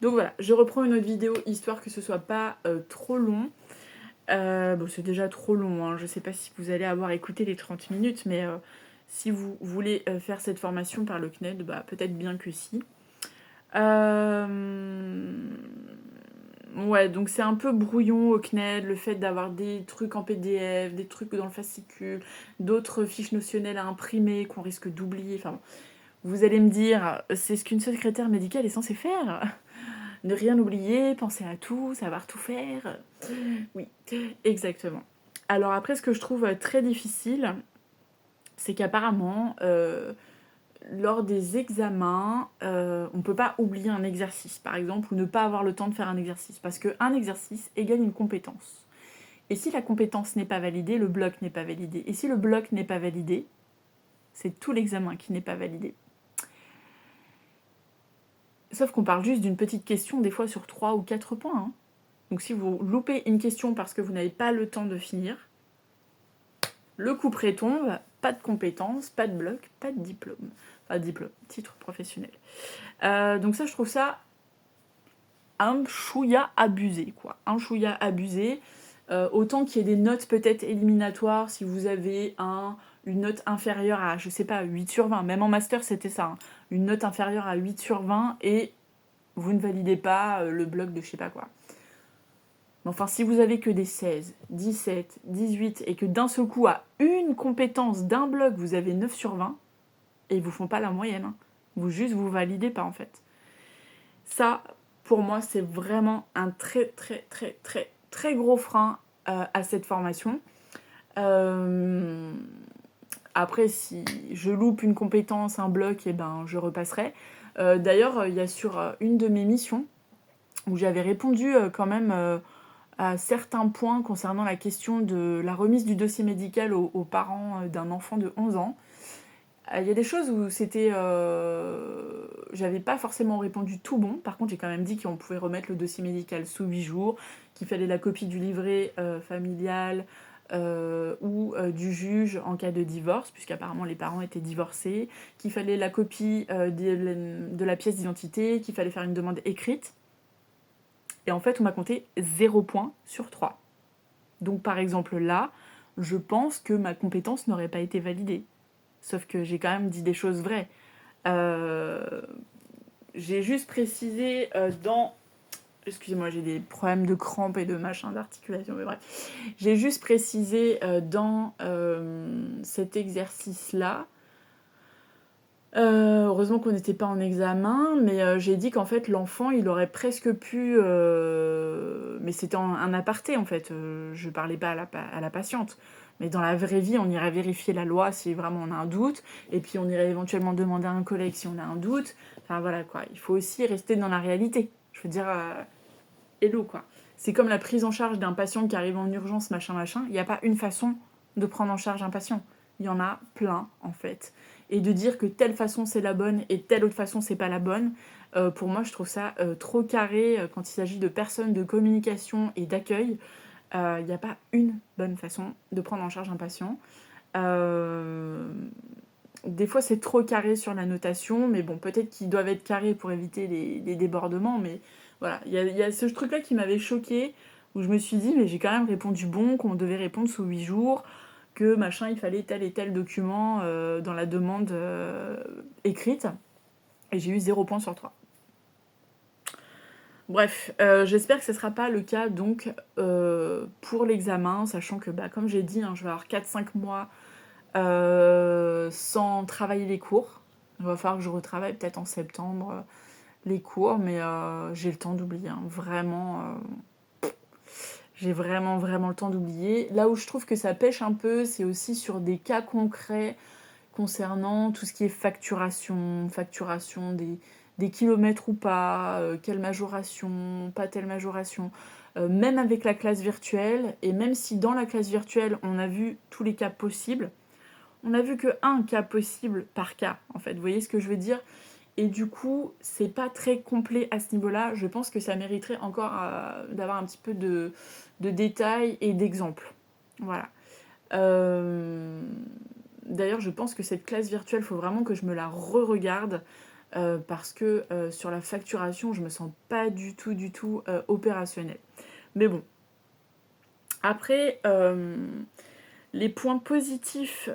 Donc voilà, je reprends une autre vidéo histoire que ce soit pas trop long. Bon, c'est déjà trop long, hein. Je sais pas si vous allez avoir écouté les 30 minutes, mais si vous voulez faire cette formation par le CNED, bah peut-être bien que si. Ouais, donc c'est un peu brouillon au CNED, le fait d'avoir des trucs en PDF, des trucs dans le fascicule, d'autres fiches notionnelles à imprimer qu'on risque d'oublier. Enfin, bon. Vous allez me dire, c'est ce qu'une secrétaire médicale est censée faire. Ne rien oublier, penser à tout, savoir tout faire. Oui, exactement. Alors après, ce que je trouve très difficile, c'est qu'apparemment, lors des examens, on ne peut pas oublier un exercice, par exemple, ou ne pas avoir le temps de faire un exercice, parce qu'un exercice égale une compétence. Et si la compétence n'est pas validée, le bloc n'est pas validé. Et si le bloc n'est pas validé, c'est tout l'examen qui n'est pas validé. Sauf qu'on parle juste d'une petite question, des fois sur 3 ou 4 points. Hein. Donc si vous loupez une question parce que vous n'avez pas le temps de finir, le couperet tombe, pas de compétences, pas de bloc, pas de diplôme. Enfin, diplôme, titre professionnel. Donc ça, je trouve ça un chouïa abusé, quoi. Un chouïa abusé. Autant qu'il y ait des notes peut-être éliminatoires, si vous avez une note inférieure à, je sais pas, 8 sur 20. Même en master, c'était ça. Hein. Une note inférieure à 8 sur 20 et vous ne validez pas le bloc de je sais pas quoi. Mais enfin, si vous avez que des 16, 17, 18 et que d'un seul coup, à une compétence d'un bloc, vous avez 9 sur 20, et ils vous font pas la moyenne. Hein. Vous validez pas en fait. Ça, pour moi, c'est vraiment un très très très très très gros frein à cette formation. Après, si je loupe une compétence, un bloc, et ben je repasserai. D'ailleurs, il y a sur une de mes missions où j'avais répondu quand même à certains points concernant la question de la remise du dossier médical aux parents d'un enfant de 11 ans. Il y a des choses où c'était. J'avais pas forcément répondu tout bon. Par contre, j'ai quand même dit qu'on pouvait remettre le dossier médical sous 8 jours, qu'il fallait la copie du livret familial ou du juge en cas de divorce, puisqu'apparemment les parents étaient divorcés, qu'il fallait la copie de la pièce d'identité, qu'il fallait faire une demande écrite. Et en fait, on m'a compté 0 point sur 3. Donc, par exemple, là, je pense que ma compétence n'aurait pas été validée. Sauf que j'ai quand même dit des choses vraies. J'ai juste précisé dans... Excusez-moi, j'ai des problèmes de crampes et de machin d'articulation, mais bref. J'ai juste précisé dans cet exercice-là. Heureusement qu'on n'était pas en examen, mais j'ai dit qu'en fait l'enfant il aurait presque pu, mais c'était un aparté en fait, je parlais pas à la patiente, mais dans la vraie vie on irait vérifier la loi si vraiment on a un doute, et puis on irait éventuellement demander à un collègue si on a un doute, enfin voilà quoi, il faut aussi rester dans la réalité, je veux dire, hello quoi. C'est comme la prise en charge d'un patient qui arrive en urgence, machin, il n'y a pas une façon de prendre en charge un patient, il y en a plein en fait. Et de dire que telle façon c'est la bonne et telle autre façon c'est pas la bonne, pour moi je trouve ça trop carré quand il s'agit de personnes de communication et d'accueil. Il n'y a pas une bonne façon de prendre en charge un patient. Des fois c'est trop carré sur la notation, mais bon peut-être qu'ils doivent être carrés pour éviter les débordements, mais voilà, il y a ce truc là qui m'avait choqué où je me suis dit mais j'ai quand même répondu bon, qu'on devait répondre sous 8 jours, que machin, il fallait tel et tel document dans la demande écrite. Et j'ai eu 0 point sur 3. Bref, j'espère que ce ne sera pas le cas donc pour l'examen, sachant que bah, comme j'ai dit, hein, je vais avoir 4-5 mois sans travailler les cours. Il va falloir que je retravaille peut-être en septembre les cours, mais j'ai le temps d'oublier. Hein. Vraiment, j'ai vraiment, vraiment le temps d'oublier. Là où je trouve que ça pêche un peu, c'est aussi sur des cas concrets concernant tout ce qui est facturation des kilomètres ou pas, quelle majoration, pas telle majoration, même avec la classe virtuelle, et même si dans la classe virtuelle on a vu tous les cas possibles, on a vu que un cas possible par cas, en fait, vous voyez ce que je veux dire? Et du coup, c'est pas très complet à ce niveau-là. Je pense que ça mériterait encore d'avoir un petit peu de détails et d'exemples. Voilà. D'ailleurs, je pense que cette classe virtuelle, il faut vraiment que je me la re-regarde. parce que sur la facturation, je me sens pas du tout opérationnelle. Mais bon. Après, les points positifs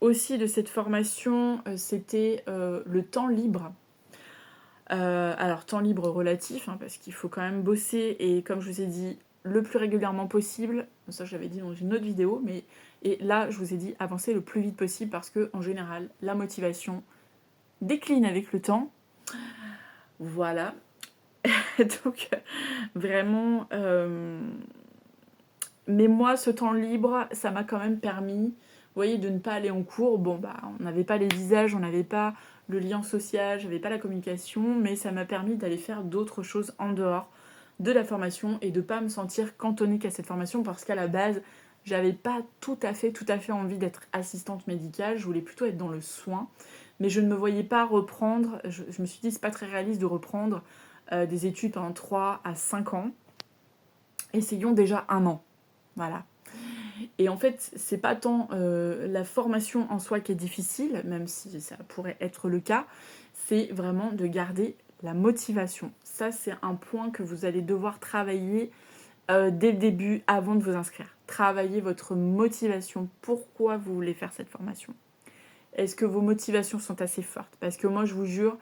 aussi de cette formation, c'était le temps libre. Alors, temps libre relatif, hein, parce qu'il faut quand même bosser, et comme je vous ai dit, le plus régulièrement possible. Ça, je l'avais dit dans une autre vidéo, mais et là, je vous ai dit avancer le plus vite possible, parce que en général, la motivation décline avec le temps. Voilà. Donc, vraiment... Mais moi, ce temps libre, ça m'a quand même permis, vous voyez, de ne pas aller en cours. Bon, bah, on n'avait pas les visages, on n'avait pas le lien social, j'avais pas la communication, mais ça m'a permis d'aller faire d'autres choses en dehors de la formation et de pas me sentir cantonnée qu'à cette formation, parce qu'à la base, j'avais pas tout à fait envie d'être assistante médicale, je voulais plutôt être dans le soin, mais je ne me voyais pas reprendre, je me suis dit, c'est pas très réaliste de reprendre des études pendant 3 à 5 ans. Essayons déjà 1 an. Voilà. Et en fait, c'est pas tant la formation en soi qui est difficile, même si ça pourrait être le cas, c'est vraiment de garder la motivation. Ça, c'est un point que vous allez devoir travailler dès le début, avant de vous inscrire. Travailler votre motivation. Pourquoi vous voulez faire cette formation? Est-ce que vos motivations sont assez fortes? Parce que moi, je vous jure,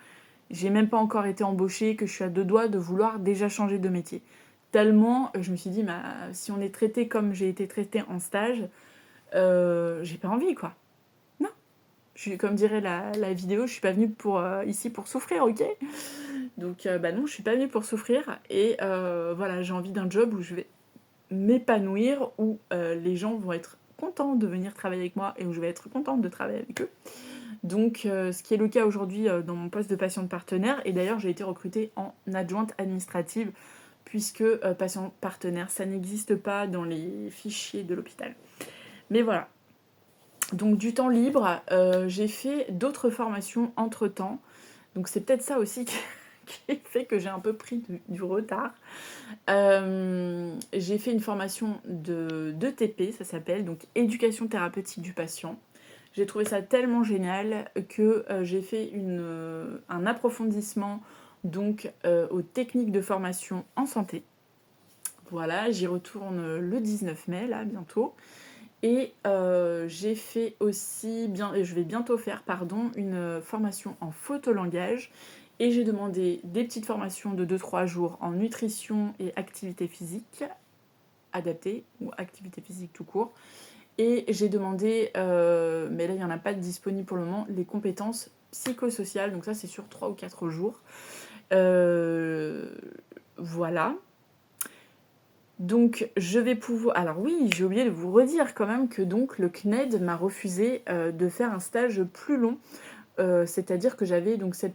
j'ai même pas encore été embauchée, que je suis à 2 doigts de vouloir déjà changer de métier. Tellement, je me suis dit, si on est traité comme j'ai été traitée en stage, j'ai pas envie, quoi. Non. Comme dirait la vidéo, je suis pas venue ici pour souffrir, ok? Donc, non, je suis pas venue pour souffrir. Et voilà, j'ai envie d'un job où je vais m'épanouir, où les gens vont être contents de venir travailler avec moi et où je vais être contente de travailler avec eux. Donc, ce qui est le cas aujourd'hui dans mon poste de patiente partenaire. Et d'ailleurs, j'ai été recrutée en adjointe administrative, puisque patient partenaire, ça n'existe pas dans les fichiers de l'hôpital. Mais voilà. Donc, du temps libre, j'ai fait d'autres formations entre-temps. Donc, c'est peut-être ça aussi qui fait que j'ai un peu pris du retard. J'ai fait une formation d'ETP, ça s'appelle, donc éducation thérapeutique du patient. J'ai trouvé ça tellement génial que j'ai fait un approfondissement donc aux techniques de formation en santé. Voilà, j'y retourne le 19 mai, là, bientôt. Et j'ai fait aussi, je vais bientôt faire, une formation en photolangage. Et j'ai demandé des petites formations de 2-3 jours en nutrition et activité physique adaptée, ou activité physique tout court. Et j'ai demandé, mais là il n'y en a pas de disponible pour le moment, les compétences psychosociales. Donc ça c'est sur 3 ou 4 jours. Voilà. Donc je vais pouvoir... Alors oui, j'ai oublié de vous redire quand même que donc le CNED m'a refusé de faire un stage plus long. C'est-à-dire que j'avais donc cette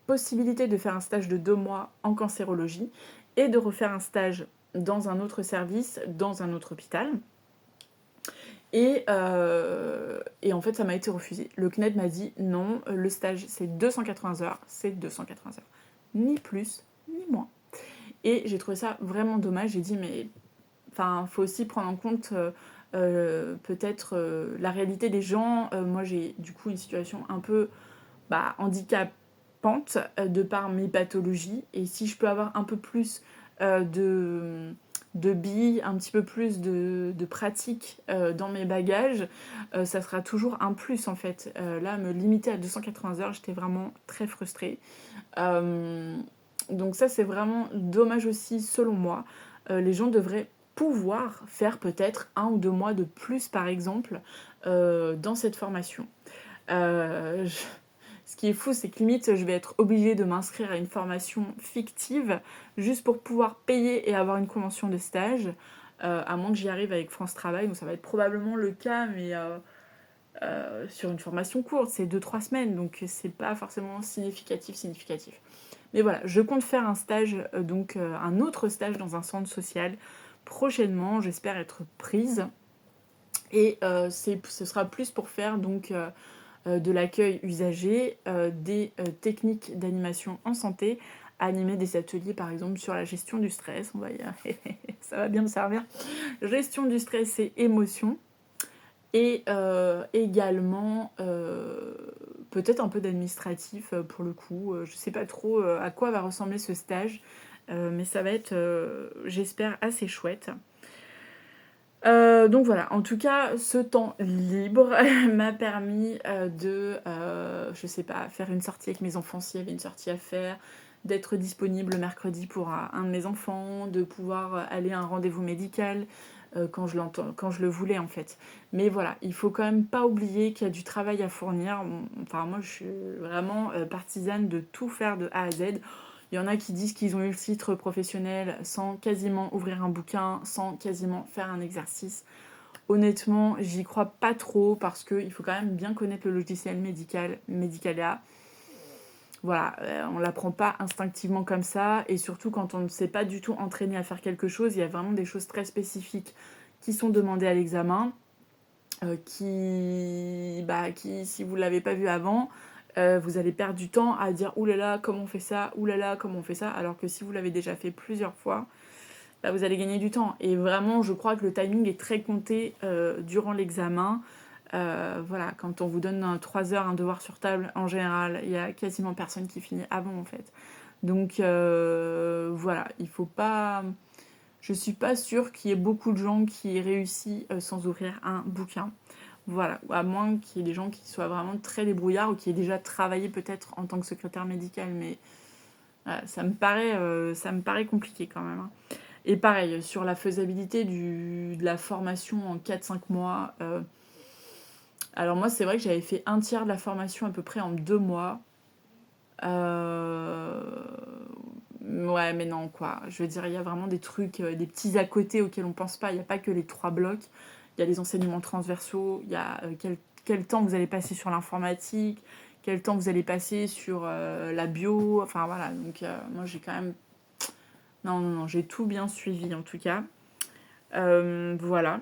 possibilité de faire un stage de 2 mois en cancérologie et de refaire un stage dans un autre service, dans un autre hôpital. Et en fait, ça m'a été refusé. Le CNED m'a dit non, le stage c'est 280 heures, c'est 280 heures. Ni plus, ni moins. Et j'ai trouvé ça vraiment dommage. J'ai dit, mais faut aussi prendre en compte peut-être la réalité des gens. Moi, j'ai du coup une situation un peu handicapante de par mes pathologies. Et si je peux avoir un peu plus de billes, un petit peu plus de pratique dans mes bagages, ça sera toujours un plus en fait. Là, me limiter à 280 heures, j'étais vraiment très frustrée. Donc ça, c'est vraiment dommage aussi, selon moi. Les gens devraient pouvoir faire peut-être 1 ou 2 mois de plus, par exemple, dans cette formation. Ce qui est fou, c'est que limite, je vais être obligée de m'inscrire à une formation fictive juste pour pouvoir payer et avoir une convention de stage, à moins que j'y arrive avec France Travail. Donc ça va être probablement le cas, mais sur une formation courte, c'est 2-3 semaines, donc c'est pas forcément significatif. Mais voilà, je compte faire un stage, un autre stage dans un centre social prochainement, j'espère être prise. Et ce sera plus pour faire de l'accueil usager, des techniques d'animation en santé, animer des ateliers par exemple sur la gestion du stress, on va y arriver, ça va bien me servir. Gestion du stress et émotions. Et également, peut-être un peu d'administratif pour le coup. Je sais pas trop à quoi va ressembler ce stage, mais ça va être, j'espère, assez chouette. Donc voilà, en tout cas, ce temps libre m'a permis je sais pas, faire une sortie avec mes enfants s'il y avait une sortie à faire, d'être disponible le mercredi pour un de mes enfants, de pouvoir aller à un rendez-vous médical quand je le voulais en fait. Mais voilà, il faut quand même pas oublier qu'il y a du travail à fournir. Enfin, moi, je suis vraiment partisane de tout faire de A à Z. Il y en a qui disent qu'ils ont eu le titre professionnel sans quasiment ouvrir un bouquin, sans quasiment faire un exercice. Honnêtement, j'y crois pas trop parce qu'il faut quand même bien connaître le logiciel médicalia. Voilà, on l'apprend pas instinctivement comme ça. Et surtout, quand on ne s'est pas du tout entraîné à faire quelque chose, il y a vraiment des choses très spécifiques qui sont demandées à l'examen. Qui, si vous ne l'avez pas vu avant, vous allez perdre du temps à dire oulala, comment on fait ça, oulala, comment on fait ça, alors que si vous l'avez déjà fait plusieurs fois, bah, vous allez gagner du temps. Et vraiment, je crois que le timing est très compté durant l'examen. Voilà, quand on vous donne 3 heures un devoir sur table, en général, il y a quasiment personne qui finit avant en fait. Donc voilà, il faut pas. Je suis pas sûre qu'il y ait beaucoup de gens qui aient réussi sans ouvrir un bouquin. Voilà, à moins qu'il y ait des gens qui soient vraiment très débrouillards ou qui aient déjà travaillé peut-être en tant que secrétaire médical, mais ça me paraît compliqué quand même. Hein. Et pareil, sur la faisabilité de la formation en 4-5 mois, alors moi c'est vrai que j'avais fait un tiers de la formation à peu près en 2 mois. Ouais, mais non, quoi. Je veux dire, il y a vraiment des trucs, des petits à côté auxquels on pense pas. Il n'y a pas que les 3 blocs. Il y a les enseignements transversaux, il y a quel temps vous allez passer sur l'informatique, quel temps vous allez passer sur la bio. Enfin voilà, donc moi j'ai quand même. Non, non, non, j'ai tout bien suivi en tout cas. Voilà.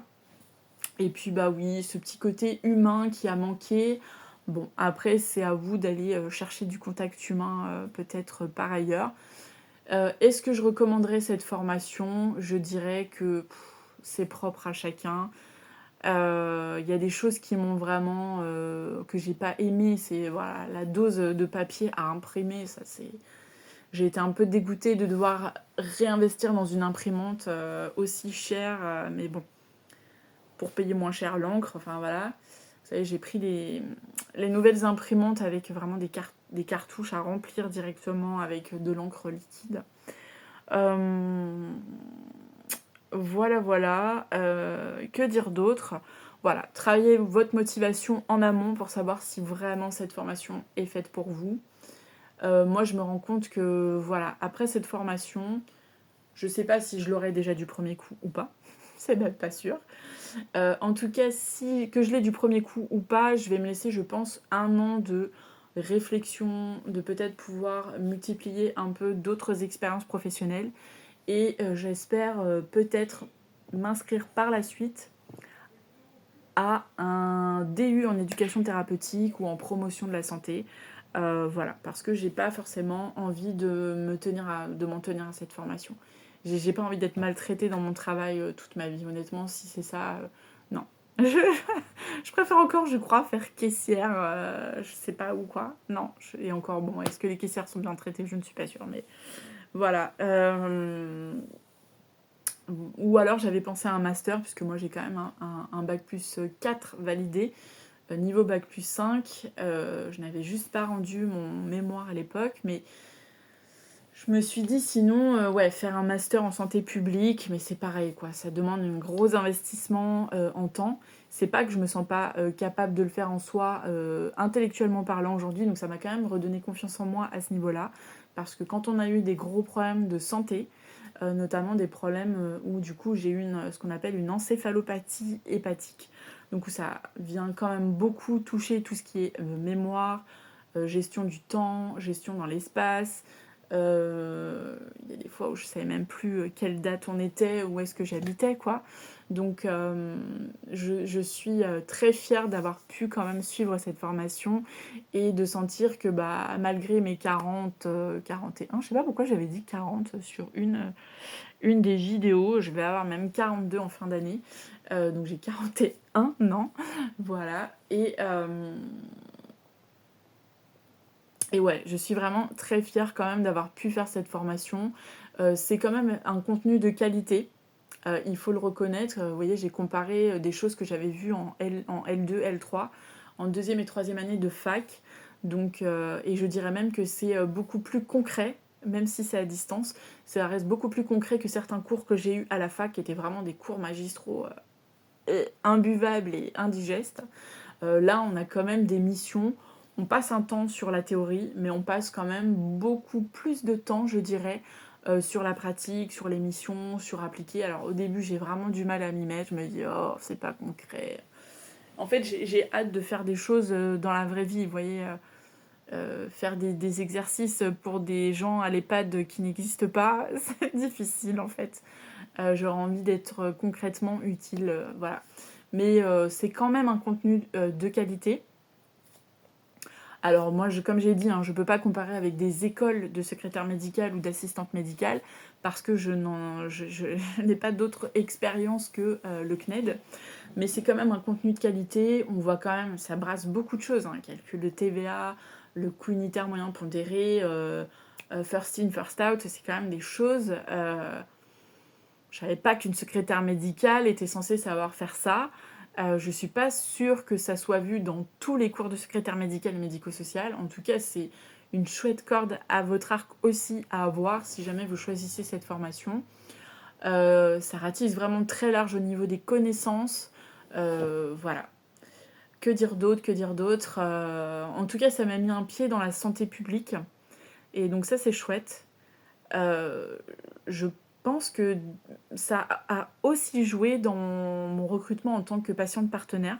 Et puis bah oui, ce petit côté humain qui a manqué. Bon, après c'est à vous d'aller chercher du contact humain peut-être par ailleurs. Est-ce que je recommanderais cette formation? Je dirais que c'est propre à chacun. Il y a des choses qui m'ont vraiment que j'ai pas aimé, c'est voilà, la dose de papier à imprimer, ça c'est. J'ai été un peu dégoûtée de devoir réinvestir dans une imprimante aussi chère, mais bon, pour payer moins cher l'encre, enfin voilà. Vous savez, j'ai pris les nouvelles imprimantes avec vraiment des cartouches à remplir directement avec de l'encre liquide. Voilà, voilà. Que dire d'autre? Voilà, travaillez votre motivation en amont pour savoir si vraiment cette formation est faite pour vous. Moi, je me rends compte que, voilà, après cette formation, je sais pas si je l'aurai déjà du premier coup ou pas. C'est même pas sûr. En tout cas, si que je l'ai du premier coup ou pas, je vais me laisser, je pense, 1 an de réflexion, de peut-être pouvoir multiplier un peu d'autres expériences professionnelles. Et j'espère peut-être m'inscrire par la suite à un DU en éducation thérapeutique ou en promotion de la santé. Voilà, parce que j'ai pas forcément envie de m'en tenir à cette formation. J'ai pas envie d'être maltraitée dans mon travail toute ma vie, honnêtement, si c'est ça, non. Je préfère encore, je crois, faire caissière, je sais pas où quoi. Non, et encore, bon, est-ce que les caissières sont bien traitées? Je ne suis pas sûre, mais voilà. Ou alors j'avais pensé à un master, puisque moi j'ai quand même un bac plus 4 validé, niveau bac plus 5. Je n'avais juste pas rendu mon mémoire à l'époque, mais je me suis dit sinon, ouais, faire un master en santé publique, mais c'est pareil, quoi. Ça demande un gros investissement en temps. C'est pas que je me sens pas capable de le faire en soi, intellectuellement parlant aujourd'hui, donc ça m'a quand même redonné confiance en moi à ce niveau-là, parce que quand on a eu des gros problèmes de santé, notamment des problèmes où du coup j'ai eu ce qu'on appelle une encéphalopathie hépatique, donc où ça vient quand même beaucoup toucher tout ce qui est gestion du temps, gestion dans l'espace. Il y a des fois où je savais même plus quelle date on était, où est-ce que j'habitais, quoi. Donc je suis très fière d'avoir pu quand même suivre cette formation et de sentir que malgré mes 41, je sais pas pourquoi j'avais dit 40 sur une des vidéos, je vais avoir même 42 en fin d'année, donc j'ai 41 ans, voilà, et ouais, je suis vraiment très fière quand même d'avoir pu faire cette formation. C'est quand même un contenu de qualité, il faut le reconnaître. Vous voyez, j'ai comparé des choses que j'avais vues en L2, L3, en deuxième et troisième année de fac. Donc, et je dirais même que c'est beaucoup plus concret, même si c'est à distance. Ça reste beaucoup plus concret que certains cours que j'ai eus à la fac, qui étaient vraiment des cours magistraux imbuvables et indigestes. Là, on a quand même des missions. On passe un temps sur la théorie, mais on passe quand même beaucoup plus de temps, je dirais, sur la pratique, sur les missions, sur appliquer. Alors au début, j'ai vraiment du mal à m'y mettre. Je me dis, oh, c'est pas concret. En fait, j'ai hâte de faire des choses dans la vraie vie. Vous voyez, faire des exercices pour des gens à l'EHPAD qui n'existent pas, c'est difficile en fait. J'aurais envie d'être concrètement utile, voilà. Mais c'est quand même un contenu de qualité. Alors moi, comme j'ai dit, je ne peux pas comparer avec des écoles de secrétaire médicale ou d'assistante médicale parce que je n'ai pas d'autre expérience que le CNED. Mais c'est quand même un contenu de qualité. On voit quand même, ça brasse beaucoup de choses. Calcul de TVA, le coût unitaire moyen pondéré, first in, first out, c'est quand même des choses... je savais pas qu'une secrétaire médicale était censée savoir faire ça. Je suis pas sûre que ça soit vu dans tous les cours de secrétaire médical et médico-social. En tout cas, c'est une chouette corde à votre arc aussi à avoir si jamais vous choisissez cette formation. Ça ratisse vraiment très large au niveau des connaissances. Voilà. Que dire d'autre En tout cas, ça m'a mis un pied dans la santé publique. Et donc ça, c'est chouette. Je pense que ça a aussi joué dans mon recrutement en tant que patiente partenaire.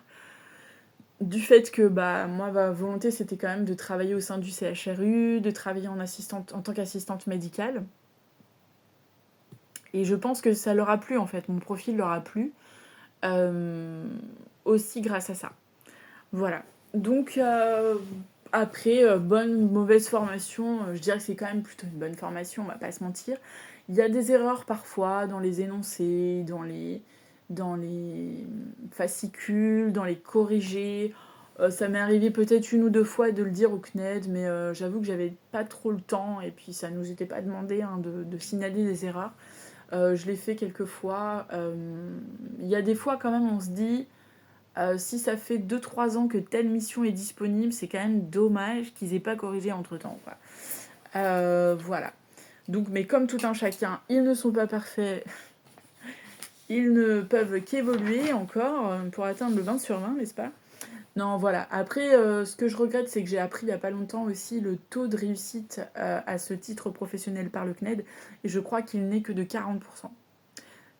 Du fait que moi, ma volonté, c'était quand même de travailler au sein du CHRU, de travailler en tant qu'assistante médicale. Et je pense que ça leur a plu, en fait. Mon profil leur a plu. Aussi grâce à ça. Voilà. Donc, après, bonne, mauvaise formation, je dirais que c'est quand même plutôt une bonne formation, on va pas se mentir. Il y a des erreurs parfois dans les énoncés, dans les fascicules, dans les corrigés. Ça m'est arrivé peut-être une ou deux fois de le dire au CNED, mais j'avoue que j'avais pas trop le temps et puis ça nous était pas demandé de signaler les erreurs. Je l'ai fait quelques fois. Il y a des fois quand même on se dit... si ça fait 2-3 ans que telle mission est disponible, c'est quand même dommage qu'ils aient pas corrigé entre-temps, quoi. Voilà. Donc, mais comme tout un chacun, ils ne sont pas parfaits. Ils ne peuvent qu'évoluer encore pour atteindre le 20 sur 20, n'est-ce pas? Non, voilà. Après, ce que je regrette, c'est que j'ai appris il n'y a pas longtemps aussi le taux de réussite à ce titre professionnel par le CNED, et je crois qu'il n'est que de 40%.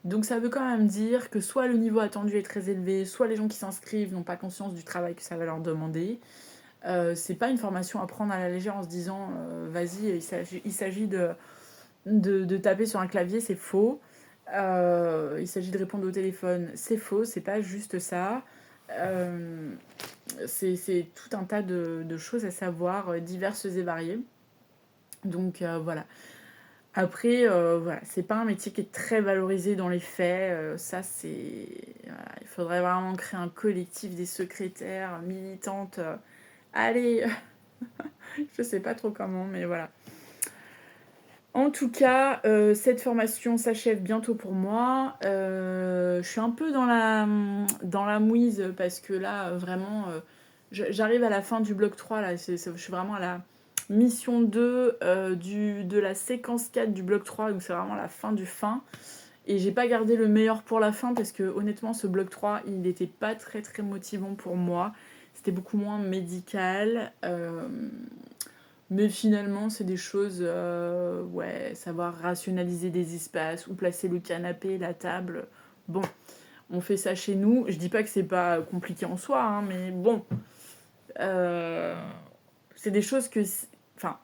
Donc ça veut quand même dire que soit le niveau attendu est très élevé, soit les gens qui s'inscrivent n'ont pas conscience du travail que ça va leur demander. C'est pas une formation à prendre à la légère en se disant vas-y, il s'agit de taper sur un clavier, c'est faux. Il s'agit de répondre au téléphone, c'est faux, c'est pas juste ça. C'est tout un tas de choses à savoir, diverses et variées. Donc voilà. Après, voilà, c'est pas un métier qui est très valorisé dans les faits. Ça, c'est. Voilà, il faudrait vraiment créer un collectif des secrétaires militantes. Allez, je sais pas trop comment, mais voilà. En tout cas, cette formation s'achève bientôt pour moi. Je suis un peu dans la mouise parce que là, vraiment, j'arrive à la fin du bloc 3. Là, je suis vraiment à la mission 2 de la séquence 4 du bloc 3. Donc c'est vraiment la fin du fin. Et j'ai pas gardé le meilleur pour la fin parce que honnêtement, ce bloc 3, il n'était pas très très motivant pour moi. C'était beaucoup moins médical. Mais finalement, c'est des choses, ouais, savoir rationaliser des espaces, où placer le canapé, la table. Bon, on fait ça chez nous. Je dis pas que c'est pas compliqué en soi, mais bon. C'est des choses que... Enfin,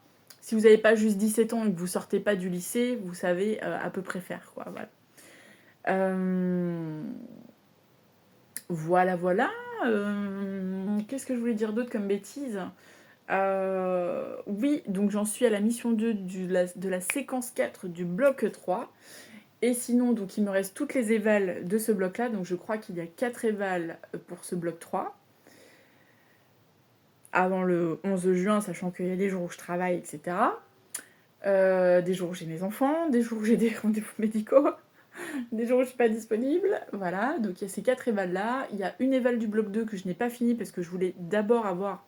si vous n'avez pas juste 17 ans et que vous sortez pas du lycée, vous savez à peu près faire, quoi. Voilà. Voilà. Qu'est-ce que je voulais dire d'autre comme bêtise? Oui, donc j'en suis à la mission 2 de la séquence 4 du bloc 3. Et sinon, donc il me reste toutes les évals de ce bloc-là. Donc je crois qu'il y a 4 évals pour ce bloc 3. Avant le 11 juin, sachant qu'il y a des jours où je travaille, etc. Des jours où j'ai mes enfants, des jours où j'ai des rendez-vous médicaux, des jours où je suis pas disponible. Voilà, donc il y a ces 4 évals-là. Il y a une éval du bloc 2 que je n'ai pas fini parce que je voulais d'abord avoir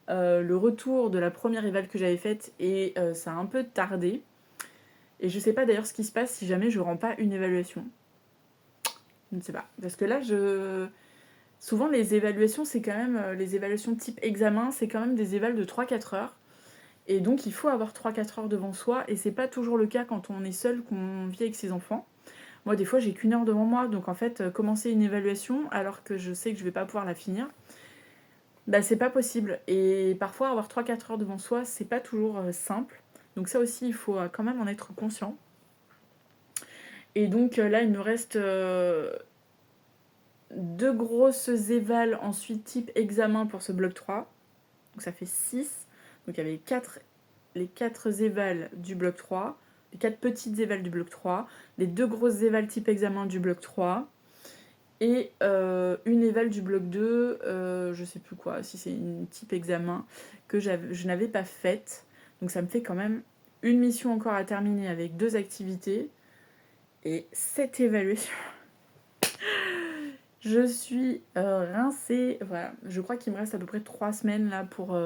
le retour de la première éval que j'avais faite et ça a un peu tardé. Et je sais pas d'ailleurs ce qui se passe si jamais je rends pas une évaluation. Je ne sais pas. Parce que là, souvent les évaluations, c'est quand même... les évaluations type examen, c'est quand même des évals de 3-4 heures. Et donc il faut avoir 3-4 heures devant soi. Et c'est pas toujours le cas quand on est seul, qu'on vit avec ses enfants. Moi, des fois, j'ai qu'une heure devant moi. Donc en fait, commencer une évaluation alors que je sais que je vais pas pouvoir la finir, bah c'est pas possible. Et parfois, avoir 3-4 heures devant soi, c'est pas toujours simple. Donc ça aussi, il faut quand même en être conscient. Et donc là, il me reste 2 grosses évals ensuite type examen pour ce bloc 3. Donc ça fait 6. Donc il y avait les 4 évals du bloc 3, les 4 petites évals du bloc 3, les 2 grosses évals type examen du bloc 3, et une éval du bloc 2, je sais plus quoi, si c'est une type examen que je n'avais pas faite. Donc ça me fait quand même une mission encore à terminer avec 2 activités et 7 évaluations. Je suis rincée. Voilà, je crois qu'il me reste à peu près 3 semaines là pour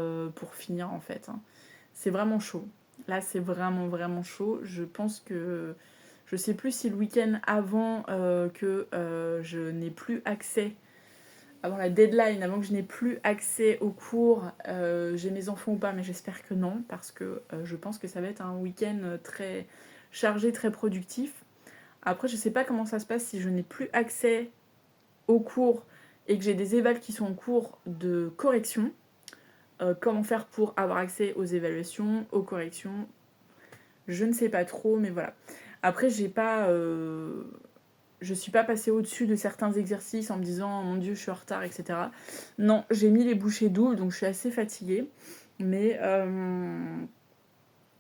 finir en fait. Hein. C'est vraiment chaud. Là, c'est vraiment, vraiment chaud. Je pense que... Je sais plus si le week-end avant que je n'ai plus accès, avant la deadline, avant que je n'ai plus accès aux cours, j'ai mes enfants ou pas, mais j'espère que non, parce que je pense que ça va être un week-end très chargé, très productif. Après, je sais pas comment ça se passe si je n'ai plus accès aux cours et que j'ai des évals qui sont en cours de correction. Comment faire pour avoir accès aux évaluations, aux corrections, je ne sais pas trop, mais voilà. Après, je suis pas passée au-dessus de certains exercices en me disant oh mon dieu je suis en retard, etc. Non, j'ai mis les bouchées doubles, donc je suis assez fatiguée, mais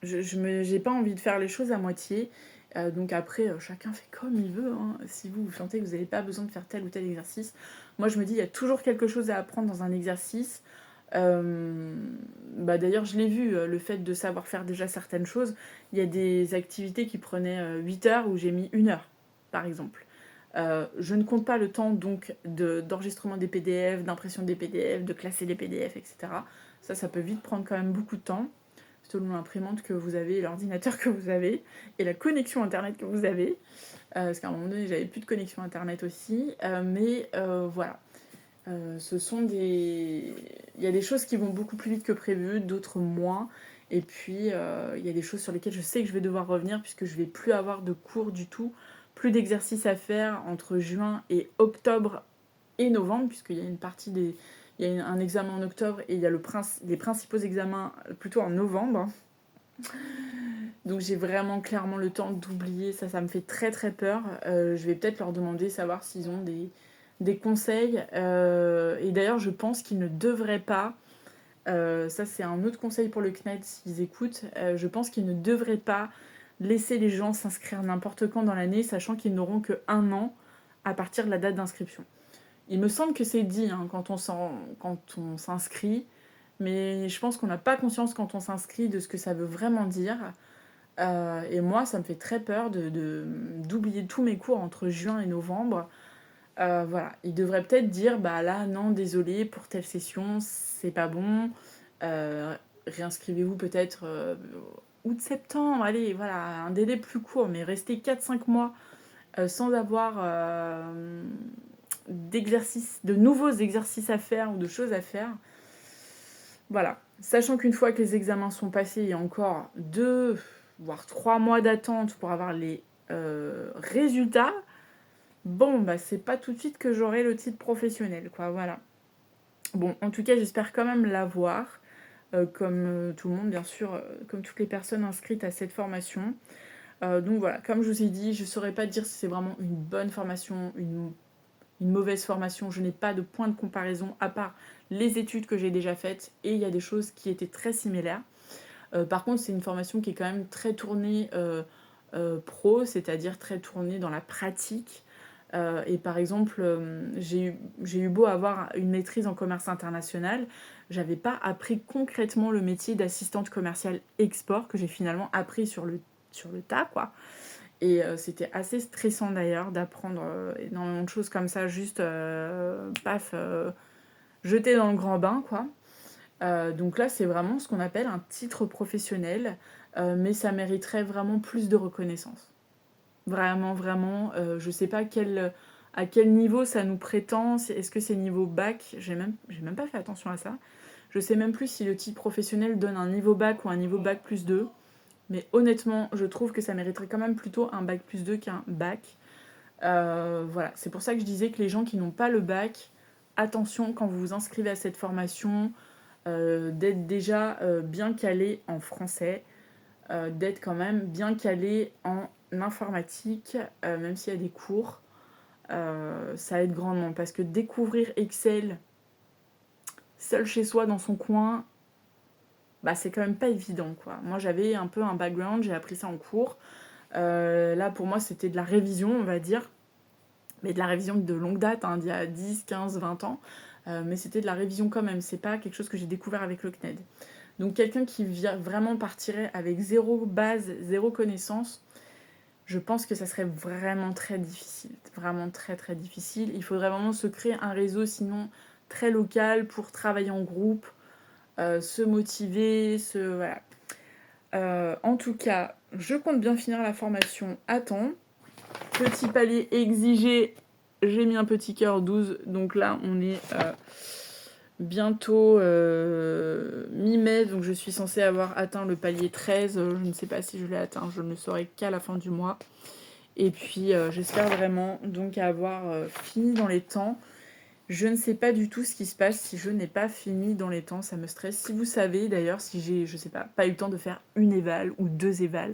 j'ai pas envie de faire les choses à moitié. Donc après, chacun fait comme il veut. Hein. Si vous sentez que vous n'avez pas besoin de faire tel ou tel exercice, moi je me dis il y a toujours quelque chose à apprendre dans un exercice. D'ailleurs je l'ai vu, le fait de savoir faire déjà certaines choses, il y a des activités qui prenaient 8 heures où j'ai mis 1 heure par exemple. Je ne compte pas le temps donc d'enregistrement des PDF, d'impression des PDF, de classer les PDF, etc. Ça peut vite prendre quand même beaucoup de temps, selon l'imprimante que vous avez, l'ordinateur que vous avez, et la connexion internet que vous avez. Parce qu'à un moment donné j'avais plus de connexion internet aussi, mais voilà. Il y a des choses qui vont beaucoup plus vite que prévu, d'autres moins. Et puis, il y a des choses sur lesquelles je sais que je vais devoir revenir puisque je vais plus avoir de cours du tout, plus d'exercices à faire entre juin et octobre et novembre, puisqu'il y a il y a un examen en octobre et il y a les principaux examens plutôt en novembre. Donc j'ai vraiment clairement le temps d'oublier, ça me fait très très peur. Je vais peut-être leur demander, savoir s'ils ont des conseils. Et d'ailleurs, je pense qu'ils ne devraient pas, ça c'est un autre conseil pour le CNED s'ils écoutent, je pense qu'ils ne devraient pas laisser les gens s'inscrire n'importe quand dans l'année, sachant qu'ils n'auront que 1 an à partir de la date d'inscription. Il me semble que c'est dit hein, quand on s'inscrit, mais je pense qu'on n'a pas conscience quand on s'inscrit de ce que ça veut vraiment dire. Et moi, ça me fait très peur d'oublier tous mes cours entre juin et novembre. Voilà, il devrait peut-être dire bah là non désolé pour telle session c'est pas bon, réinscrivez-vous peut-être août septembre, allez voilà un délai plus court, mais rester 4-5 mois sans avoir de nouveaux exercices à faire ou de choses à faire. Voilà, sachant qu'une fois que les examens sont passés, il y a encore 2 voire 3 mois d'attente pour avoir les résultats. Bon, bah c'est pas tout de suite que j'aurai le titre professionnel, quoi, voilà. Bon, en tout cas, j'espère quand même l'avoir. comme tout le monde, bien sûr, comme toutes les personnes inscrites à cette formation. Donc voilà, comme je vous ai dit, je ne saurais pas dire si c'est vraiment une bonne formation, une mauvaise formation. Je n'ai pas de point de comparaison à part les études que j'ai déjà faites et il y a des choses qui étaient très similaires. Par contre, c'est une formation qui est quand même très tournée pro, c'est-à-dire très tournée dans la pratique. Et par exemple, j'ai eu beau avoir une maîtrise en commerce international, j'avais pas appris concrètement le métier d'assistante commerciale export que j'ai finalement appris sur le tas, quoi. Et c'était assez stressant d'ailleurs d'apprendre énormément de choses comme ça, juste paf, jeté dans le grand bain, quoi. Donc là, c'est vraiment ce qu'on appelle un titre professionnel, mais ça mériterait vraiment plus de reconnaissance. Vraiment, vraiment, je sais pas à quel niveau ça nous prétend. Est-ce que c'est niveau bac? J'ai même pas fait attention à ça. Je sais même plus si le titre professionnel donne un niveau bac ou un niveau bac plus 2. Mais honnêtement, je trouve que ça mériterait quand même plutôt un bac plus 2 qu'un bac. Voilà, c'est pour ça que je disais que les gens qui n'ont pas le bac, attention quand vous vous inscrivez à cette formation, d'être déjà bien calé en français, d'être quand même bien calé en informatique, même s'il y a des cours. Ça aide grandement parce que découvrir Excel seul chez soi dans son coin, bah, c'est quand même pas évident, quoi. Moi j'avais un peu un background, j'ai appris ça en cours. Là pour moi c'était de la révision, on va dire, mais de la révision de longue date, hein, d'il y a 10, 15, 20 ans. Mais c'était de la révision quand même, c'est pas quelque chose que j'ai découvert avec le CNED. Donc quelqu'un qui vraiment partirait avec zéro base, zéro connaissance, je pense que ça serait vraiment très difficile. Vraiment très très difficile. Il faudrait vraiment se créer un réseau sinon très local pour travailler en groupe, se motiver, voilà. En tout cas, je compte bien finir la formation à temps. Petit palier exigé, j'ai mis un petit cœur 12, donc là on est bientôt mi-mai, donc je suis censée avoir atteint le palier 13, je ne sais pas si je l'ai atteint, je ne le saurai qu'à la fin du mois. Et puis j'espère vraiment donc avoir fini dans les temps. Je ne sais pas du tout ce qui se passe si je n'ai pas fini dans les temps, ça me stresse. Si vous savez d'ailleurs, si j'ai, je sais pas eu le temps de faire une éval ou 2 évals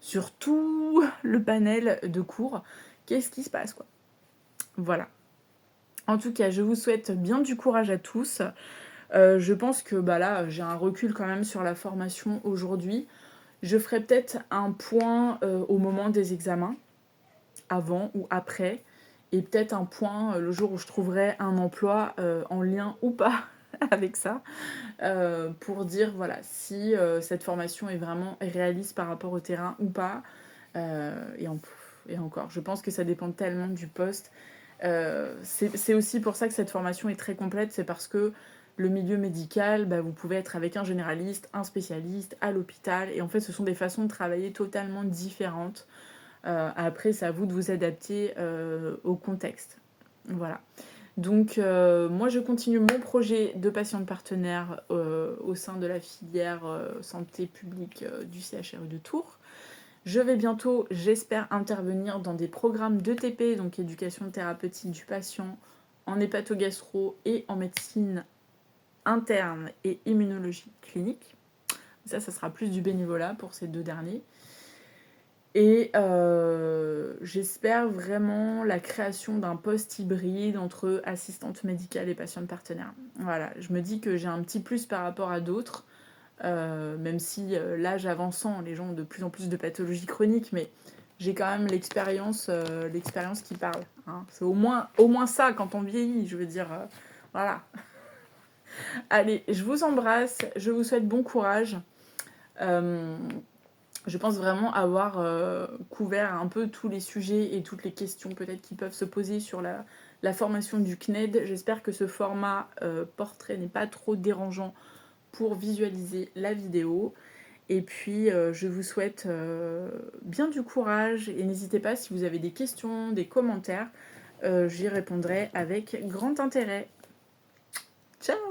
sur tout le panel de cours, qu'est-ce qui se passe, quoi. Voilà. En tout cas, je vous souhaite bien du courage à tous. Je pense que là, j'ai un recul quand même sur la formation aujourd'hui. Je ferai peut-être un point au moment des examens, avant ou après, et peut-être un point le jour où je trouverai un emploi en lien ou pas avec ça, pour dire voilà si cette formation est vraiment réaliste par rapport au terrain ou pas. Et encore, je pense que ça dépend tellement du poste. C'est aussi pour ça que cette formation est très complète, c'est parce que le milieu médical, vous pouvez être avec un généraliste, un spécialiste, à l'hôpital, et en fait ce sont des façons de travailler totalement différentes. Après, c'est à vous de vous adapter au contexte. Voilà. Donc, moi, je continue mon projet de patiente partenaire au sein de la filière santé publique du CHRU de Tours. Je vais bientôt, j'espère, intervenir dans des programmes d'ETP, donc éducation thérapeutique du patient, en hépatogastro et en médecine interne et immunologie clinique. Ça sera plus du bénévolat pour ces 2 derniers. Et j'espère vraiment la création d'un poste hybride entre assistante médicale et patiente partenaire. Voilà, je me dis que j'ai un petit plus par rapport à d'autres, même si l'âge avançant, les gens ont de plus en plus de pathologies chroniques, mais j'ai quand même l'expérience qui parle. Hein. C'est au moins ça quand on vieillit, je veux dire. Voilà. Allez, je vous embrasse, je vous souhaite bon courage. Je pense vraiment avoir couvert un peu tous les sujets et toutes les questions peut-être qui peuvent se poser sur la formation du CNED. J'espère que ce format portrait n'est pas trop dérangeant pour visualiser la vidéo. Et puis je vous souhaite bien du courage et n'hésitez pas si vous avez des questions, des commentaires, j'y répondrai avec grand intérêt. Ciao!